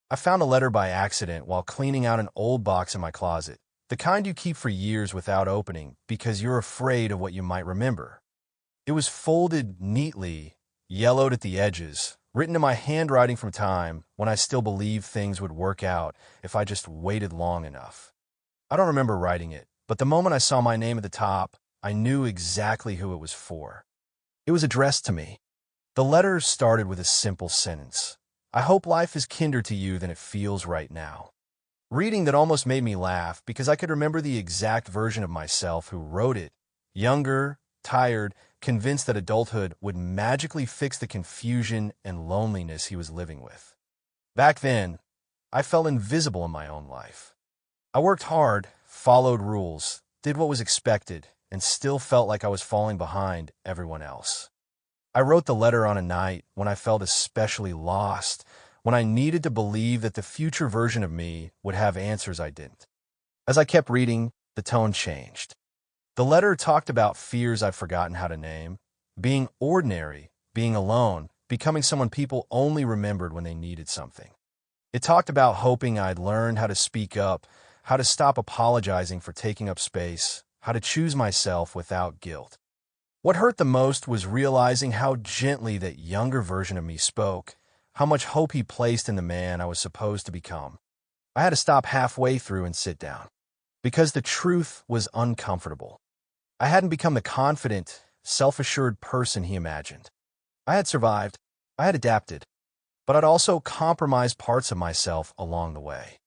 I found a letter by accident while cleaning out an old box in my closet, the kind you keep for years without opening because you're afraid of what you might remember. It was folded neatly, yellowed at the edges, written in my handwriting from time when I still believed things would work out if I just waited long enough. I don't remember writing it, but the moment I saw my name at the top, I knew exactly who it was for. It was addressed to me. The letter started with a simple sentence. I hope life is kinder to you than it feels right now. Reading that almost made me laugh because I could remember the exact version of myself who wrote it. Younger, tired, convinced that adulthood would magically fix the confusion and loneliness he was living with. Back then, I felt invisible in my own life. I worked hard, followed rules, did what was expected, and still felt like I was falling behind everyone else. I wrote the letter on a night when I felt especially lost, when I needed to believe that the future version of me would have answers I didn't. As I kept reading, the tone changed. The letter talked about fears I've forgotten how to name, being ordinary, being alone, becoming someone people only remembered when they needed something. It talked about hoping I'd learned how to speak up, how to stop apologizing for taking up space, how to choose myself without guilt. What hurt the most was realizing how gently that younger version of me spoke, how much hope he placed in the man I was supposed to become. I had to stop halfway through and sit down, because the truth was uncomfortable. I hadn't become the confident, self-assured person he imagined. I had survived, I had adapted, but I'd also compromised parts of myself along the way.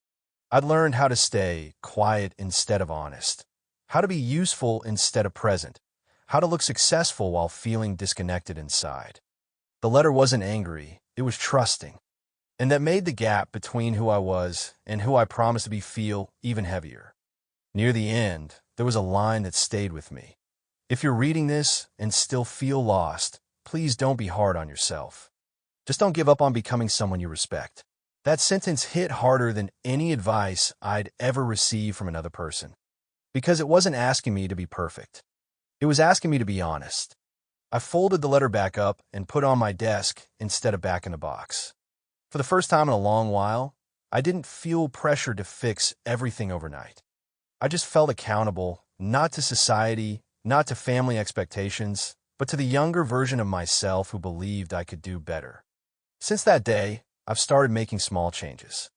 I'd learned how to stay quiet instead of honest, how to be useful instead of present, how to look successful while feeling disconnected inside. The letter wasn't angry, it was trusting, and that made the gap between who I was and who I promised to be feel even heavier. Near the end, there was a line that stayed with me. If you're reading this and still feel lost, please don't be hard on yourself. Just don't give up on becoming someone you respect. That sentence hit harder than any advice I'd ever received from another person, because it wasn't asking me to be perfect. It was asking me to be honest. I folded the letter back up and put it on my desk instead of back in the box. For the first time in a long while, I didn't feel pressure to fix everything overnight. I just felt accountable, not to society, not to family expectations, but to the younger version of myself who believed I could do better. Since that day, I've started making small changes.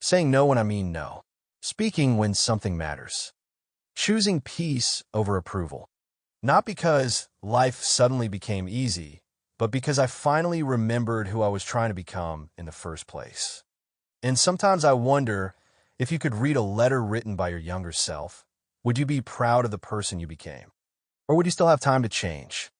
Saying no when I mean no. Speaking when something matters. Choosing peace over approval. Not because life suddenly became easy, but because I finally remembered who I was trying to become in the first place. And sometimes I wonder, if you could read a letter written by your younger self, would you be proud of the person you became? Or would you still have time to change?